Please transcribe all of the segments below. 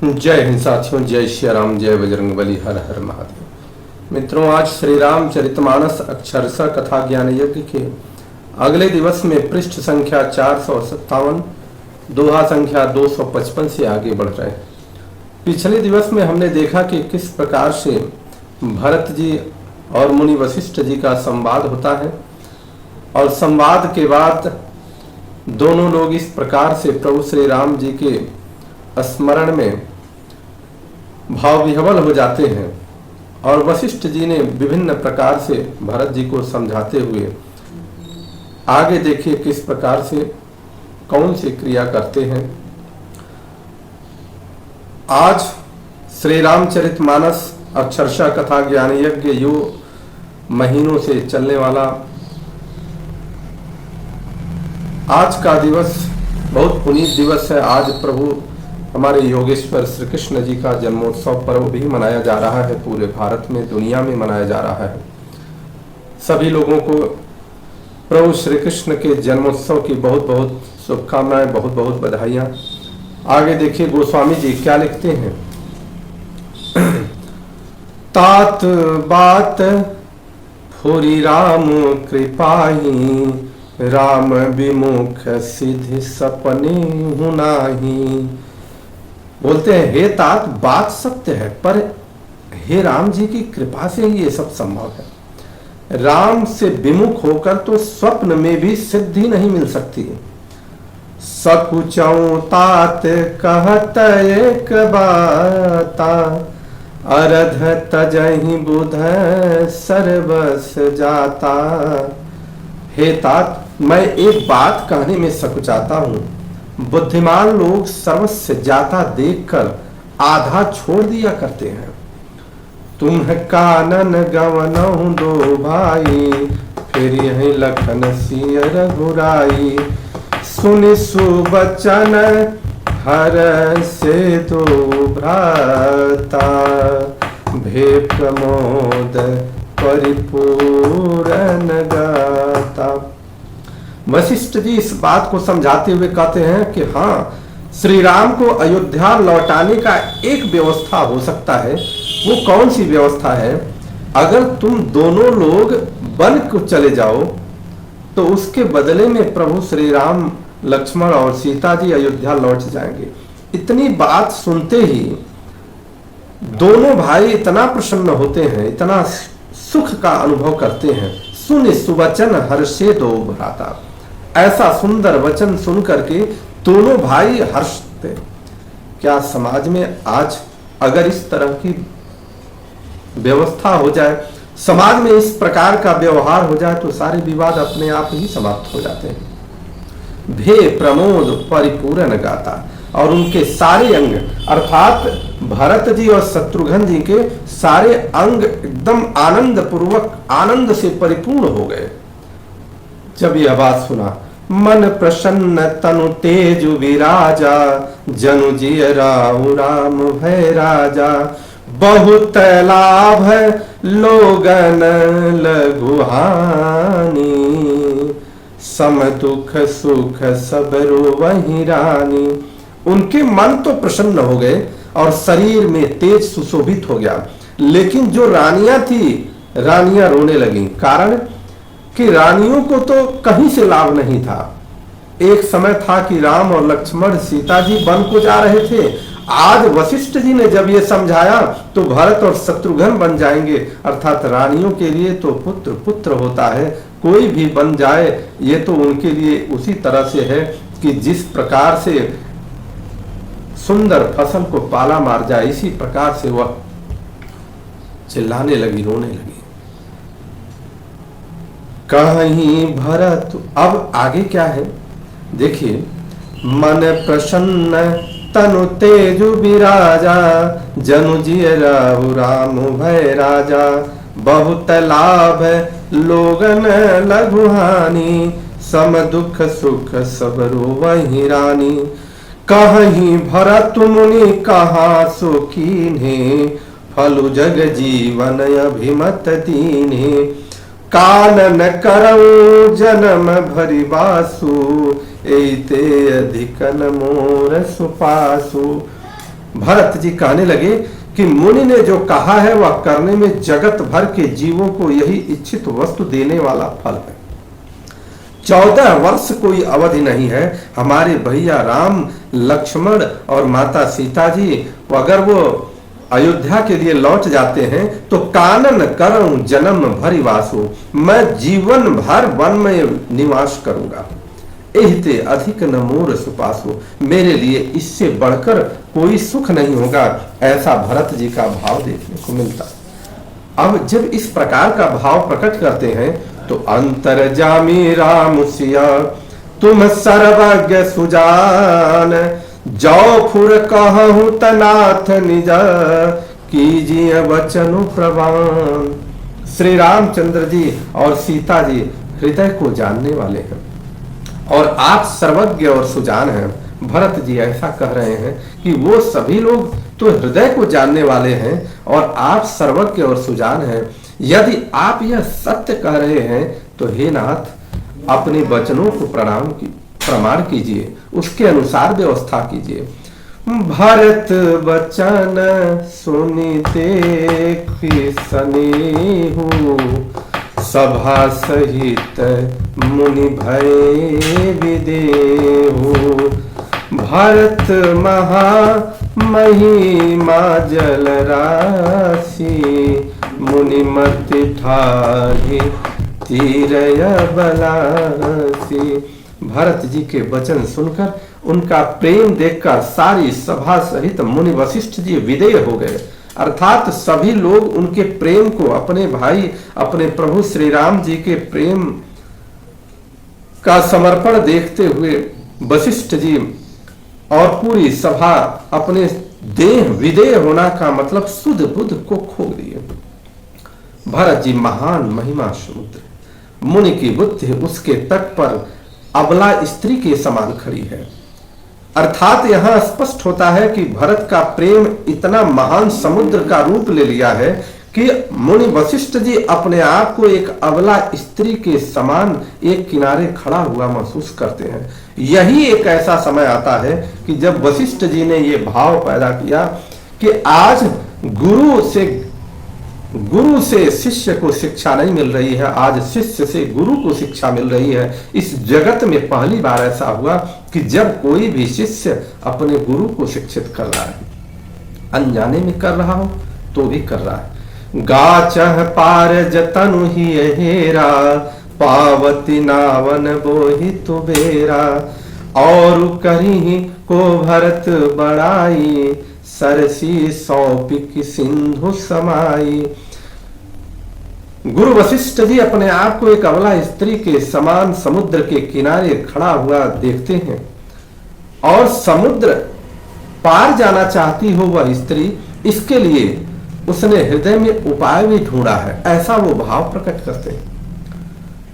जय हिंद साथियों, जय श्री राम, जय बजरंगबली, हर हर महादेव। मित्रों, आज श्री रामचरितमानस अक्षरशः कथा ज्ञान यज्ञ के अगले दिवस में पृष्ठ संख्या 457, दोहा संख्या 255 से आगे बढ़ रहे हैं। पिछले दिवस में हमने देखा कि किस प्रकार से भरत जी और मुनि वशिष्ठ जी का संवाद होता है और संवाद के बाद दोनों लोग इस प्रकार से प्रभु श्री राम जी के स्मरण में भाव विह्वल हो जाते हैं और वशिष्ठ जी ने विभिन्न प्रकार से भरत जी को समझाते हुए आगे देखिए किस प्रकार से कौन सी क्रिया करते हैं। आज श्री रामचरितमानस अक्षरशः कथा ज्ञान यज्ञ यो महीनों से चलने वाला आज का दिवस बहुत पुनीत दिवस है। आज प्रभु हमारे योगेश्वर श्री कृष्ण जी का जन्मोत्सव पर्व भी मनाया जा रहा है, पूरे भारत में, दुनिया में मनाया जा रहा है। सभी लोगों को प्रभु श्री कृष्ण के जन्मोत्सव की बहुत बहुत शुभकामनाएं, बहुत बहुत बधाइयां। आगे देखिए गोस्वामी जी क्या लिखते हैं। तात बात फुरी राम कृपाही, राम विमुख सिद्धि सपने हुनाही। बोलते हैं, हे तात, बात सत्य है, पर हे राम जी की कृपा से ही ये सब संभव है। राम से विमुख होकर तो स्वप्न में भी सिद्धि नहीं मिल सकती। सकुचौ तात कहत एक बाता, अरध तजहि बुध सर्वस जाता। हे तात, मैं एक बात कहने में सकुचाता हूँ। बुद्धिमान लोग सर्वस्व जाता देखकर आधा छोड़ दिया करते हैं। तुम कानन गवनहु दो भाई, फिर यही लखन सिय रघुराई। सुनि सुबचन हर से दो भ्राता, भे प्रमोद परिपूरन गाता। वशिष्ठ जी इस बात को समझाते हुए कहते हैं कि हाँ, श्री राम को अयोध्या लौटाने का एक व्यवस्था हो सकता है। वो कौन सी व्यवस्था है? अगर तुम दोनों लोग वन को चले जाओ तो उसके बदले में प्रभु श्री राम, लक्ष्मण और सीता जी अयोध्या लौट जाएंगे। इतनी बात सुनते ही दोनों भाई इतना प्रसन्न होते हैं, इतना सुख का अनुभव करते हैं। सुनि सुवचन हर्षे दो भ्राता, ऐसा सुंदर वचन सुन करके दोनों भाई हर्षते। क्या समाज में आज अगर इस तरह की व्यवस्था हो जाए, समाज में इस प्रकार का व्यवहार हो जाए, तो सारे विवाद अपने आप ही समाप्त हो जाते हैं। भे प्रमोद परिपूर्ण गाता, और उनके सारे अंग अर्थात भरत जी और शत्रुघ्न जी के सारे अंग एकदम आनंद पूर्वक, आनंद से परिपूर्ण हो गए जब यह बात सुना। मन प्रसन्न तनु तेज विराजा, जनु जिय राहु राम भय राजा। बहुत लाभ लोगन लघुहानी, सम दुख सुख सब रोवहि रानी। उनके मन तो प्रसन्न हो गए और शरीर में तेज सुशोभित हो गया, लेकिन जो रानियां थी, रानियां रोने लगी। कारण कि रानियों को तो कहीं से लाभ नहीं था। एक समय था कि राम और लक्ष्मण सीता जी वन को जा रहे थे। आज वशिष्ठ जी ने जब ये समझाया तो भरत और शत्रुघ्न बन जाएंगे, अर्थात रानियों के लिए तो पुत्र पुत्र होता है। कोई भी बन जाए ये तो उनके लिए उसी तरह से है कि जिस प्रकार से सुंदर फसल को पाला मार जाए, इसी प्रकार से वह चिल्लाने लगी, रोने लगी। कहीं भरत, अब आगे क्या है देखिए। मन प्रसन्न तनु तेजु विराजा, जनु जिय राहु राम भय राजा। बहुत लाभ लोगन लघुहानी, सम दुख सुख सब रोवहि रानी। कहीं भरत मुनि कहा सुखीन्हे, फलु जग जीवन अभिमत दीन्हे। कानन करऊ जन्म भरि बासु, एते अधिकन मोर सुपासु। भरत जी कहने लगे कि मुनि ने जो कहा है वह करने में जगत भर के जीवों को यही इच्छित वस्तु देने वाला फल है। 14 वर्ष कोई अवधि नहीं है। हमारे भैया राम, लक्ष्मण और माता सीता जी अगर वो अयोध्या के लिए लौट जाते हैं तो कानन करऊं जन्म भरि वासो, मैं जीवन भर वन में निवास करूंगा। एहते अधिक न मोर सुपासो, मेरे लिए इससे बढ़कर कोई सुख नहीं होगा। ऐसा भरत जी का भाव देखने को मिलता। अब जब इस प्रकार का भाव प्रकट करते हैं तो अंतर्जामी राम सिया तुम सर्वज्ञ सुजान, जो फुर कहूं तनाथ निज कीजिए वचन प्रवान। श्री रामचंद्र जी और सीता जी हृदय को जानने वाले हैं और आप सर्वज्ञ और सुजान हैं। भरत जी ऐसा कह रहे हैं कि वो सभी लोग तो हृदय को जानने वाले हैं और आप सर्वज्ञ और सुजान हैं। यदि आप यह सत्य कह रहे हैं तो हे नाथ अपने वचनों को प्रमाण कीजिए, उसके अनुसार व्यवस्था कीजिए। भरत वचन सुनी देखी सनेहु, सभा सहित मुनि भय विदेहु। भरत महा महिमा जल राशि, मुनि मति ठाही तीरय बलासी। भरत जी के वचन सुनकर उनका प्रेम देखकर सारी सभा सहित मुनि वशिष्ठ जी विदेय हो गए। अर्थात सभी लोग उनके प्रेम को, अपने भाई अपने प्रभु श्री राम जी के प्रेम का समर्पण देखते हुए वशिष्ठ जी और पूरी सभा अपने देह विदेय होना का मतलब सुध बुध को खो दिए। भरत जी महान महिमा समुद्र, मुनि की बुद्धि उसके तट पर अबला स्त्री के समान खड़ी है। अर्थात यहां स्पष्ट होता है कि भरत का प्रेम इतना महान समुद्र का रूप ले लिया है कि मुनि वशिष्ठ जी अपने आप को एक अबला स्त्री के समान एक किनारे खड़ा हुआ महसूस करते हैं। यही एक ऐसा समय आता है कि जब वशिष्ठ जी ने ये भाव पैदा किया कि आज गुरु से शिष्य को शिक्षा नहीं मिल रही है, आज शिष्य से गुरु को शिक्षा मिल रही है। इस जगत में पहली बार ऐसा हुआ कि जब कोई भी शिष्य अपने गुरु को शिक्षित कर रहा है, अनजाने में कर रहा हो तो भी कर रहा है। गाचह पार जतनु ही हेरा, पावती नावन बोहि तुबेरा। और करी को भरत बड़ाई, सरसी सौपिक सिंधु समाई। गुरु वशिष्ठ जी अपने आप को एक अबला स्त्री के समान समुद्र के किनारे खड़ा हुआ देखते हैं और समुद्र पार जाना चाहती हो वह स्त्री, इसके लिए उसने हृदय में उपाय भी ढूंढा है, ऐसा वो भाव प्रकट करते हैं।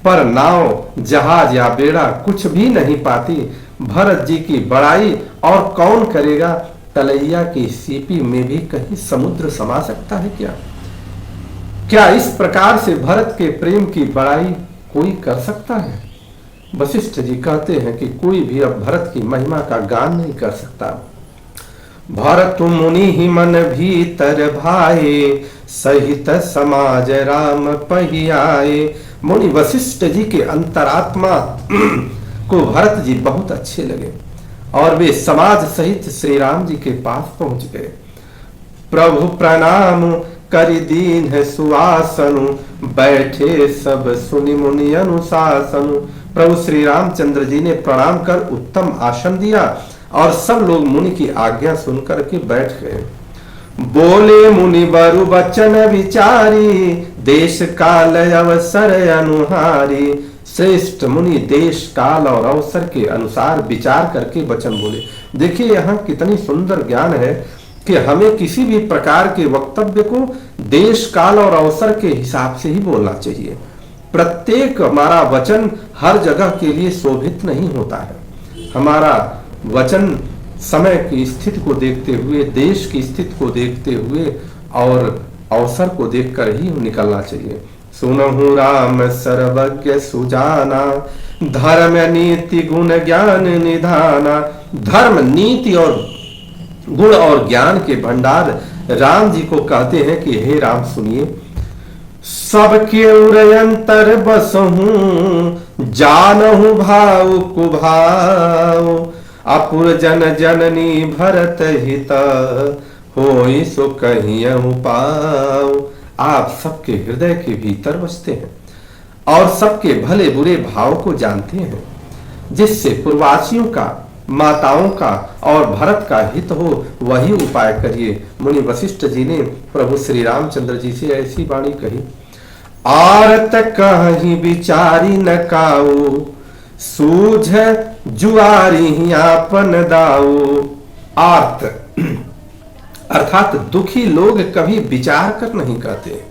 पर नाव, जहाज या बेड़ा कुछ भी नहीं पाती भरत जी की बड़ाई, और कौन करेगा? तलैया की सीपी में भी कहीं समुद्र समा सकता है क्या? क्या इस प्रकार से भरत के प्रेम की बड़ाई कोई कर सकता है? वशिष्ठ जी कहते हैं कि कोई भी अब भरत की महिमा का गान नहीं कर सकता। भरत मुनि ही मन भीतर भाए, सहित समाज राम पहियाए। मुनि वशिष्ठ जी के अंतरात्मा को भरत जी बहुत अच्छे लगे और वे समाज सहित श्री राम जी के पास पहुंच गए। प्रभु प्रणाम करि दीन है सुआसनु, बैठे सब सुनि मुनि अनुशासनु। प्रभु श्री रामचंद्र जी ने प्रणाम कर उत्तम आसन दिया और सब लोग मुनि की आज्ञा सुनकर के बैठ गए। बोले मुनि बरु वचन विचारी, देश काल अवसर अनुहारी। श्रेष्ठ मुनि देश काल और अवसर के अनुसार विचार करके वचन बोले। देखिए यहाँ कितनी सुंदर ज्ञान है कि हमें किसी भी प्रकार के वक्तव्य को देश काल और अवसर के हिसाब से ही बोलना चाहिए। प्रत्येक हमारा वचन हर जगह के लिए शोभित नहीं होता है। हमारा वचन समय की स्थिति को देखते हुए, देश की स्थिति को देखते हुए और अवसर को देखकर ही निकलना चाहिए। सुनहु राम सर्वज्ञ सुजाना, धर्म नीति गुण ज्ञान निधाना। धर्म, नीति और गुण और ज्ञान के भंडार राम जी को कहते हैं कि हे राम सुनिए, सबके उरयंतर बसहूं जानहु भाव कुभाव, अपुर जन जननी भरत हित होई सो कहियहु पाव। आप सबके हृदय के भीतर बसते हैं और सबके भले बुरे भाव को जानते हैं, जिससे पूर्ववासियों का, माताओं का और भरत का हित हो वही उपाय करिए। मुनि वशिष्ठ जी ने प्रभु श्री रामचंद्र जी से ऐसी वाणी कही। आरत कहीं विचारी न काऊ, सूझ जुआरी आपन दाऊ। आर्त अर्थात दुखी लोग कभी विचार कर नहीं कहते।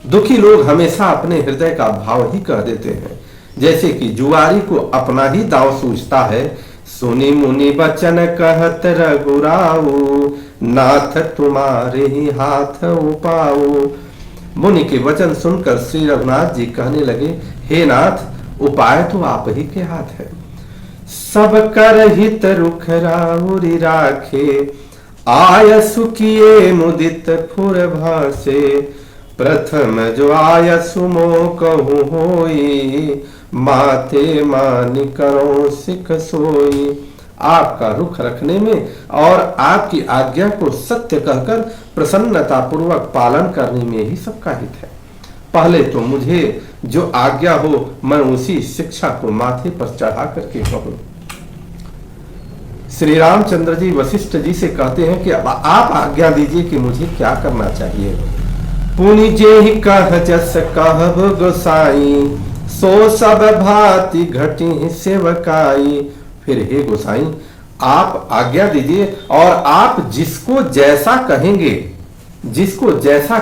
दुखी लोग हमेशा अपने हृदय का भाव ही कह देते हैं, जैसे कि जुआरी को अपना ही दाव सूझता है। सुनी मुनि बचन कहत रघुराऊ, नाथ तुम्हारे ही हाथ उपाऊ। मुनि के वचन सुनकर श्री रघुनाथ जी कहने लगे, हे नाथ, उपाय तो आप ही के हाथ है। सब कर हित रुख राउरी राखे, आयसु किए मुदित फुर भासे। प्रथम जो आयसु मो कहूँ होई, माते मानि करो सिख सोई। आपका रुख रखने में और आपकी आज्ञा को सत्य कहकर प्रसन्नता पूर्वक पालन करने में ही सबका हित है। पहले तो मुझे जो आज्ञा हो मैं उसी शिक्षा को माथे पर चढ़ा करके कहूं। श्री रामचंद्र जी वशिष्ठ जी से कहते हैं कि अब आप आज्ञा दीजिए कि मुझे क्या करना चाहिए। पुनि जे ही कह जस कहब गोसाई, सो सब भांति घटी सेवकाई। फिर हे गोसाई, आप आज्ञा दीजिए और आप जिसको जैसा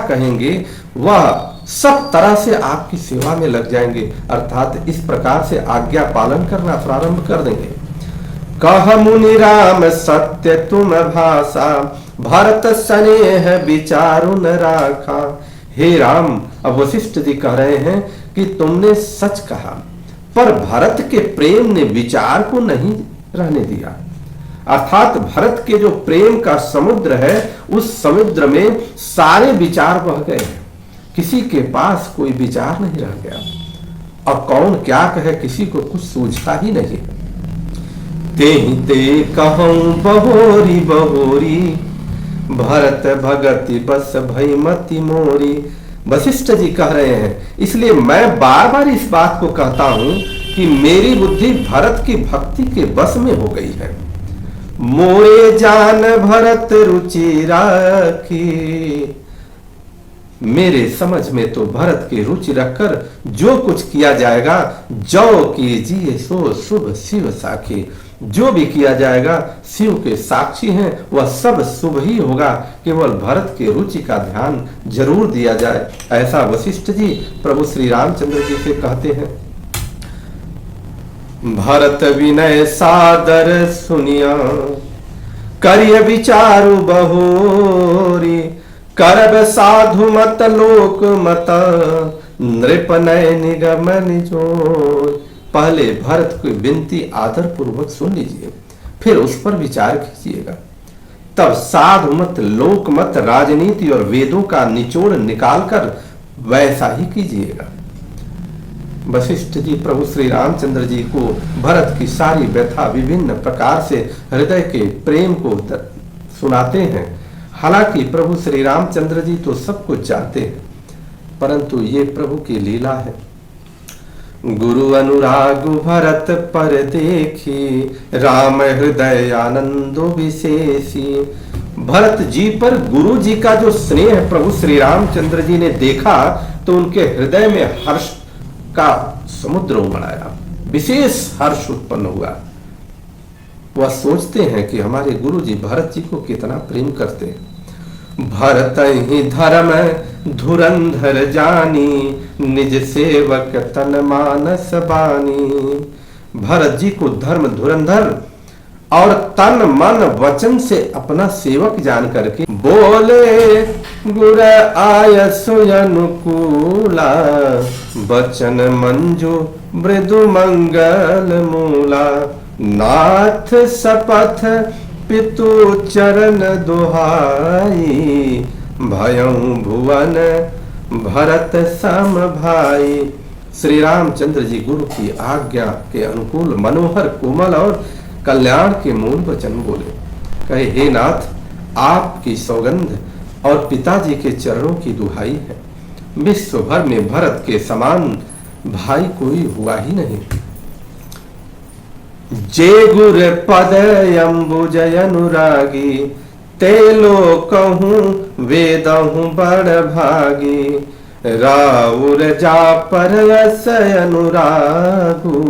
कहेंगे वह सब तरह से आपकी सेवा में लग जाएंगे, अर्थात इस प्रकार से आज्ञा पालन करना प्रारंभ कर देंगे। कह मुनि राम सत्य तुम भाषा, भरत स्नेह विचारु न राखा। हे राम, अब वशिष्ठ जी कह रहे हैं कि तुमने सच कहा, पर भरत के प्रेम ने विचार को नहीं रहने दिया। अर्थात भरत के जो प्रेम का समुद्र है, उस समुद्र में सारे विचार बह गए, किसी के पास कोई विचार नहीं रह गया। अब कौन क्या कहे, किसी को कुछ सूझता ही नहीं। ते कहूं बहोरी बहोरी, भरत भगति बस भईमति मोरी। वशिष्ठ जी कह रहे हैं, इसलिए मैं बार बार इस बात को कहता हूं कि मेरी बुद्धि भरत की भक्ति के बस में हो गई है। मोरे जान भरत रुचि राखी, मेरे समझ में तो भरत की रुचि रखकर जो कुछ किया जाएगा, जो कीजिए सो शुभ शिव साखी। जो भी किया जाएगा शिव के साक्षी हैं, वह सब शुभ ही होगा। केवल भरत के रुचि का ध्यान जरूर दिया जाए। ऐसा वशिष्ठ जी प्रभु श्री रामचंद्र जी से कहते हैं। भरत विनय सादर सुनिया, करिय विचारु बहोरी। करब साधु मत लोक मत, नृप नय निगम निजोर। पहले भरत की विनती आदर पूर्वक सुन लीजिए, फिर उस पर विचार कीजिएगा। तब साधु मत, लोक मत, राजनीति और वेदों का निचोड़ निकालकर वैसा ही कीजिएगा। वशिष्ठ जी प्रभु श्री रामचंद्र जी को भरत की सारी व्यथा विभिन्न प्रकार से हृदय के प्रेम को सुनाते हैं। हालांकि प्रभु श्री रामचंद्र जी तो सब कुछ जानते हैं, परंतु ये प्रभु की लीला है। गुरु अनुराग भरत पर देखी, राम हृदय आनंदो विशेषी। भरत जी पर गुरु जी का जो स्नेह प्रभु श्री रामचंद्र जी ने देखा तो उनके हृदय में हर्ष का समुद्र उमड़ आया, विशेष हर्ष उत्पन्न हुआ। वह सोचते हैं कि हमारे गुरु जी भरत जी को कितना प्रेम करते हैं। भरत ही धर्म धुरंधर जानी, निज सेवक तन मानस बानी। भरत जी को धर्म धुरंधर और तन मन वचन से अपना सेवक जान करके बोले, गुर आयसु अनुकूला, बचन मंजू मृदु मंगल मूला। नाथ सपथ पितु चरण दुहाई, भयउ भुवन भरत सम भाई। श्री रामचंद्र जी गुरु की आज्ञा के अनुकूल मनोहर, कोमल और कल्याण के मूल वचन बोले। कहे, हे नाथ, आपकी सौगंध और पिताजी के चरणों की दुहाई है। विश्व भर में भरत के समान भाई कोई हुआ ही नहीं। जे गुर पद अम्बुज अनुरागी, ते लो कहूं वेदहूं बड़ भागी। राउर जा पर यस अनुरागु,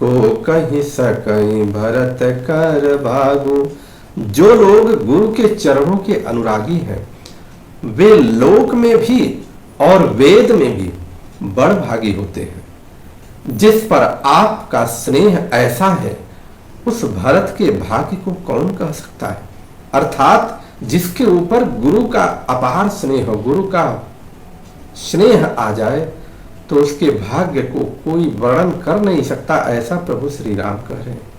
को कहीं सकई भरत कर भागु। जो लोग गुरु के चरणों के अनुरागी हैं, वे लोक में भी और वेद में भी बड़ भागी होते हैं। जिस पर आपका स्नेह ऐसा है, उस भरत के भाग्य को कौन कह सकता है। अर्थात जिसके ऊपर गुरु का अपार स्नेह हो, गुरु का स्नेह आ जाए, तो उसके भाग्य को कोई वर्णन कर नहीं सकता, ऐसा प्रभु श्री राम कह रहे हैं।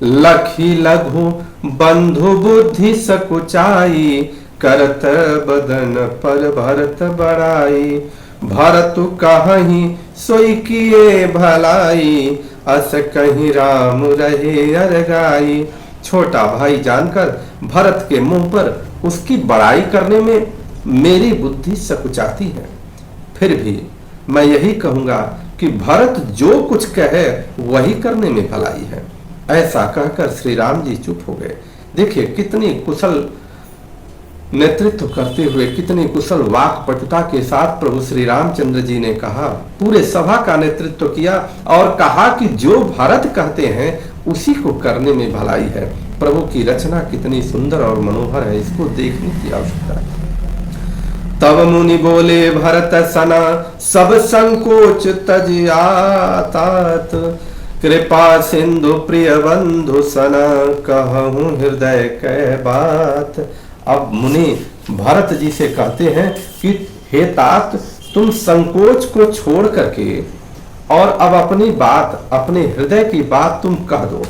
लखी लघु बंधु बुद्धि सकुचाई, करत बदन पर भरत बड़ाई। भरत कहीं सोई किए भलाई, अस कहीं राम रहे अरगाई। छोटा भाई जानकर भरत के मुंह पर उसकी बड़ाई करने में मेरी बुद्धि सकुचाती है। फिर भी मैं यही कहूंगा कि भरत जो कुछ कहे वही करने में भलाई है। ऐसा कहकर श्री राम जी चुप हो गए। देखिए कितनी कुशल नेतृत्व करते हुए, कितनी कुशल वाक पटुता के साथ प्रभु श्री रामचंद्र जी ने कहा, पूरे सभा का नेतृत्व किया और कहा कि जो भरत कहते हैं उसी को करने में भलाई है। प्रभु की रचना कितनी सुंदर और मनोहर है, इसको देखने की आवश्यकता है। तब मुनि बोले भरत सना, सब संकोच तज आतात। कृपा सिंधु प्रिय बंधु सना, कहूं हृदय कै बात। अब मुनि भरत जी से कहते हैं कि हे तात, तुम संकोच को छोड़ करके और अब अपनी बात, अपने हृदय की बात तुम कह दो।